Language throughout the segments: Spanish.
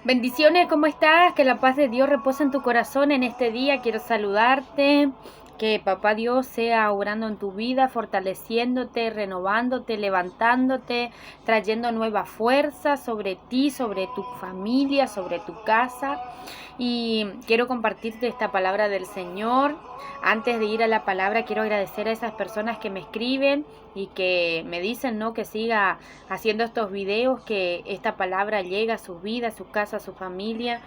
Bendiciones, ¿cómo estás? Que la paz de Dios reposa en tu corazón en este día. Quiero saludarte. Que Papá Dios sea obrando en tu vida, fortaleciéndote, renovándote, levantándote, trayendo nueva fuerza sobre ti, sobre tu familia, sobre tu casa. Y quiero compartirte esta palabra del Señor. Antes de ir a la palabra, quiero agradecer a esas personas que me escriben y que me dicen, ¿no?, que siga haciendo estos videos, que esta palabra llegue a sus vidas, a su casa, a su familia.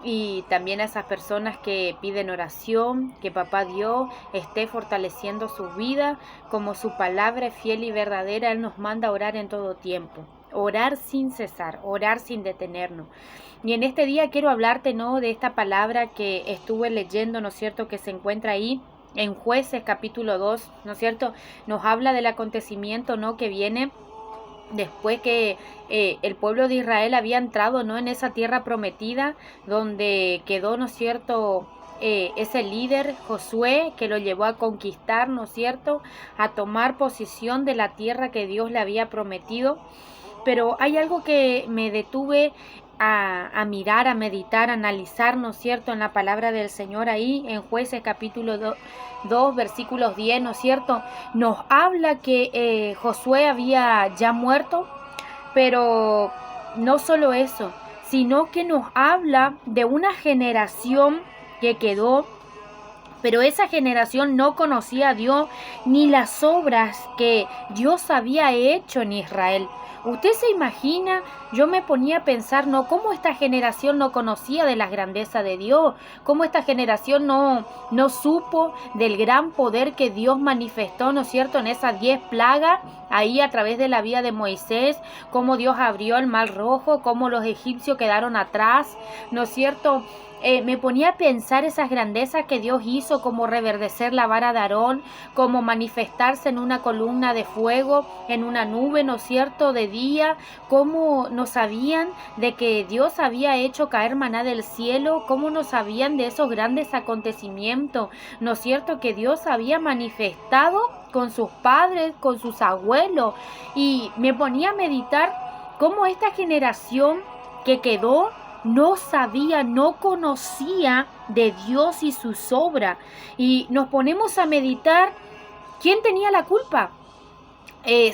Y también a esas personas que piden oración, que Papá Dios esté fortaleciendo sus vidas, como su palabra es fiel y verdadera. Él nos manda a orar en todo tiempo, orar sin cesar, orar sin detenernos. Y en este día quiero hablarte, ¿no?, de esta palabra que estuve leyendo, ¿no es cierto?, que se encuentra ahí en Jueces capítulo 2, ¿no es cierto? Nos habla del acontecimiento, ¿no?, que viene después que el pueblo de Israel había entrado, ¿no?, en esa tierra prometida, donde quedó, ¿no es cierto?, ese líder Josué, que lo llevó a conquistar, ¿no es cierto?, a tomar posesión de la tierra que Dios le había prometido. Pero hay algo que me detuve a mirar, a meditar, a analizar, ¿no es cierto?, en la palabra del Señor ahí en Jueces capítulo 2, versículos 10, ¿no es cierto? Nos habla que Josué había ya muerto, pero no solo eso, sino que nos habla de una generación que quedó, pero esa generación no conocía a Dios ni las obras que Dios había hecho en Israel. Usted se imagina, yo me ponía a pensar, ¿no?, cómo esta generación no conocía de las grandezas de Dios, cómo esta generación no supo del gran poder que Dios manifestó, ¿no es cierto?, en esas 10 plagas, ahí a través de la vida de Moisés, cómo Dios abrió el mar rojo, cómo los egipcios quedaron atrás, ¿no es cierto? Me ponía a pensar esas grandezas que Dios hizo, como reverdecer la vara de Aarón, como manifestarse en una columna de fuego, en una nube, ¿no es cierto?, de día, cómo no sabían de que Dios había hecho caer maná del cielo, cómo no sabían de esos grandes acontecimientos, ¿no es cierto?, que Dios había manifestado con sus padres, con sus abuelos. Y me ponía a meditar cómo esta generación que quedó no sabía, no conocía de Dios y sus obras. Y nos ponemos a meditar, ¿quién tenía la culpa?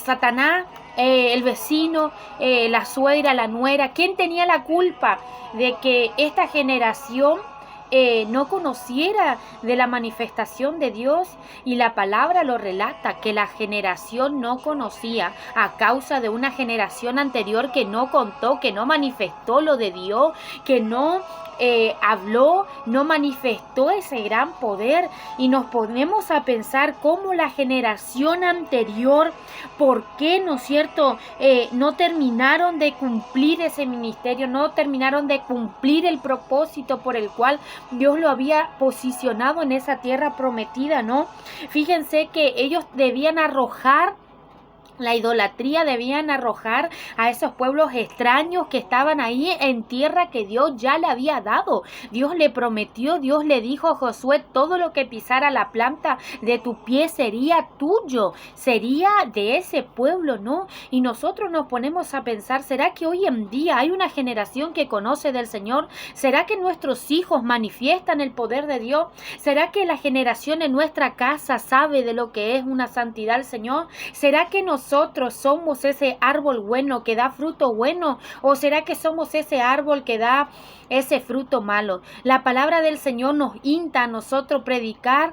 Satanás, el vecino, la suegra, la nuera. ¿Quién tenía la culpa de que esta generación no conociera de la manifestación de Dios? Y la palabra lo relata, que la generación no conocía a causa de una generación anterior que no contó, que no manifestó lo de Dios, que no habló, no manifestó ese gran poder. Y nos ponemos a pensar cómo la generación anterior, ¿por qué, no es cierto?, no terminaron de cumplir ese ministerio, no terminaron de cumplir el propósito por el cual Dios lo había posicionado en esa tierra prometida, ¿no? Fíjense que ellos debían arrojar la idolatría, debían arrojar a esos pueblos extraños que estaban ahí en tierra que Dios ya le había dado. Dios le prometió, Dios le dijo a Josué, todo lo que pisara la planta de tu pie sería tuyo, sería de ese pueblo, ¿no? Y nosotros nos ponemos a pensar, ¿será que hoy en día hay una generación que conoce del Señor? ¿Será que nuestros hijos manifiestan el poder de Dios? ¿Será que la generación en nuestra casa sabe de lo que es una santidad al Señor? ¿Será que nosotros somos ese árbol bueno que da fruto bueno? ¿O será que somos ese árbol que da ese fruto malo? La palabra del Señor nos insta a nosotros predicar,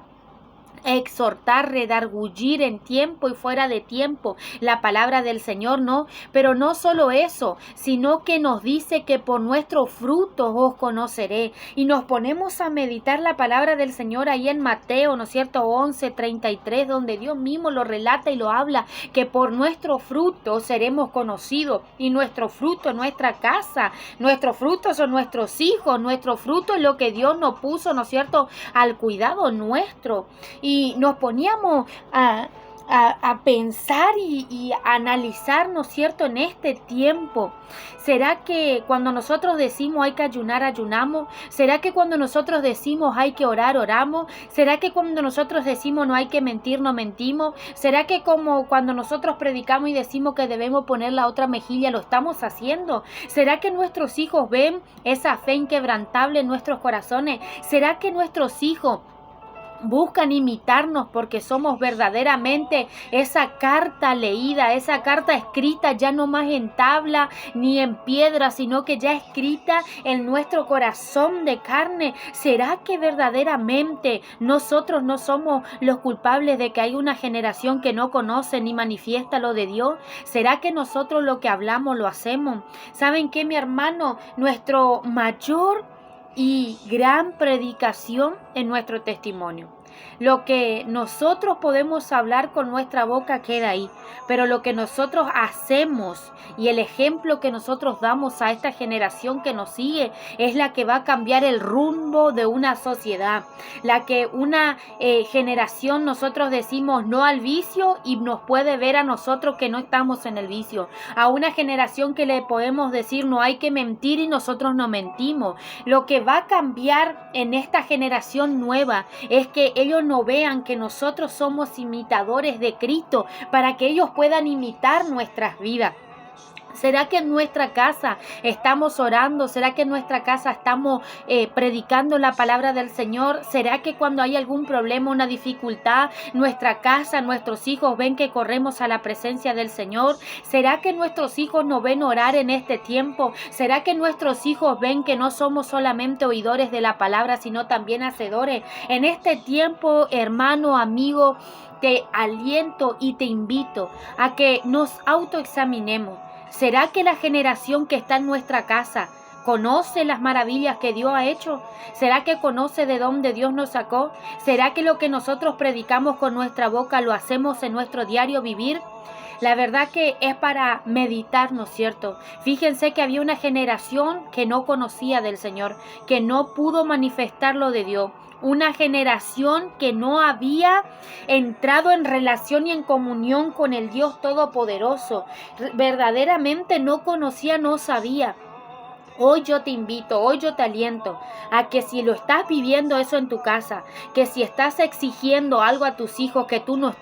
exhortar, redargullir en tiempo y fuera de tiempo la palabra del Señor, ¿no? Pero no solo eso, sino que nos dice que por nuestros frutos os conoceré. Y nos ponemos a meditar la palabra del Señor ahí en Mateo, ¿no es cierto?, 11:33, donde Dios mismo lo relata y lo habla, que por nuestros frutos seremos conocidos. Y nuestro fruto, nuestra casa, nuestros frutos son nuestros hijos, nuestro fruto es lo que Dios nos puso, ¿no es cierto?, al cuidado nuestro. Y nos poníamos a pensar y analizar, ¿no es cierto?, en este tiempo. ¿Será que cuando nosotros decimos hay que ayunar, ayunamos? ¿Será que cuando nosotros decimos hay que orar, oramos? ¿Será que cuando nosotros decimos no hay que mentir, no mentimos? ¿Será que como cuando nosotros predicamos y decimos que debemos poner la otra mejilla, lo estamos haciendo? ¿Será que nuestros hijos ven esa fe inquebrantable en nuestros corazones? ¿Será que nuestros hijos buscan imitarnos porque somos verdaderamente esa carta leída, esa carta escrita ya no más en tabla ni en piedra, sino que ya escrita en nuestro corazón de carne? ¿Será que verdaderamente nosotros no somos los culpables de que hay una generación que no conoce ni manifiesta lo de Dios? ¿Será que nosotros lo que hablamos lo hacemos? ¿Saben qué, mi hermano? Nuestro mayor y gran predicación en nuestro testimonio. Lo que nosotros podemos hablar con nuestra boca queda ahí, pero lo que nosotros hacemos y el ejemplo que nosotros damos a esta generación que nos sigue es la que va a cambiar el rumbo de una sociedad. La que una generación, nosotros decimos no al vicio y nos puede ver a nosotros que no estamos en el vicio. A una generación que le podemos decir no hay que mentir y nosotros no mentimos. Lo que va a cambiar en esta generación nueva es que ellos no vean que nosotros somos imitadores de Cristo para que ellos puedan imitar nuestras vidas. ¿Será que en nuestra casa estamos orando? ¿Será que en nuestra casa estamos predicando la palabra del Señor? ¿Será que cuando hay algún problema, una dificultad, nuestra casa, nuestros hijos ven que corremos a la presencia del Señor? ¿Será que nuestros hijos nos ven orar en este tiempo? ¿Será que nuestros hijos ven que no somos solamente oidores de la palabra, sino también hacedores? En este tiempo, hermano, amigo, te aliento y te invito a que nos autoexaminemos. ¿Será que la generación que está en nuestra casa conoce las maravillas que Dios ha hecho? ¿Será que conoce de dónde Dios nos sacó? ¿Será que lo que nosotros predicamos con nuestra boca lo hacemos en nuestro diario vivir? La verdad que es para meditar, ¿no es cierto? Fíjense que había una generación que no conocía del Señor, que no pudo manifestar lo de Dios. Una generación que no había entrado en relación y en comunión con el Dios Todopoderoso. Verdaderamente no conocía, no sabía. Hoy yo te invito, hoy yo te aliento a que si lo estás viviendo eso en tu casa, que si estás exigiendo algo a tus hijos que tú no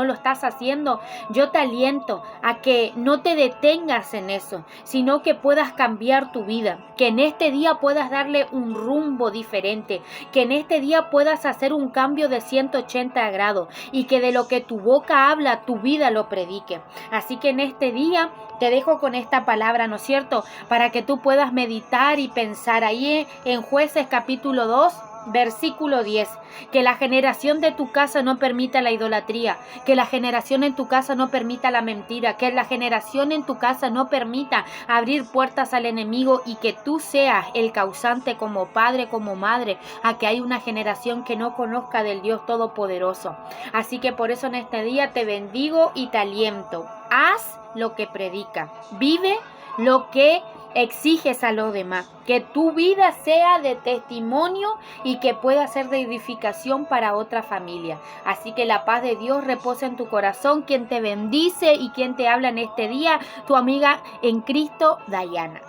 lo estás haciendo, yo te aliento a que no te detengas en eso, sino que puedas cambiar tu vida, que en este día puedas darle un rumbo diferente, que en este día puedas hacer un cambio de 180 grados y que de lo que tu boca habla, tu vida lo predique. Así que en este día te dejo con esta palabra, ¿no es cierto?, para que tú puedas meditar y pensar ahí en Jueces capítulo 2, versículo 10, que la generación de tu casa no permita la idolatría, que la generación en tu casa no permita la mentira, que la generación en tu casa no permita abrir puertas al enemigo y que tú seas el causante como padre, como madre, a que hay una generación que no conozca del Dios Todopoderoso. Así que por eso en este día te bendigo y te aliento. Haz lo que predica, vive lo que exiges a los demás, que tu vida sea de testimonio y que pueda ser de edificación para otra familia. Así que la paz de Dios reposa en tu corazón. Quien te bendice y quien te habla en este día, tu amiga en Cristo, Dayana.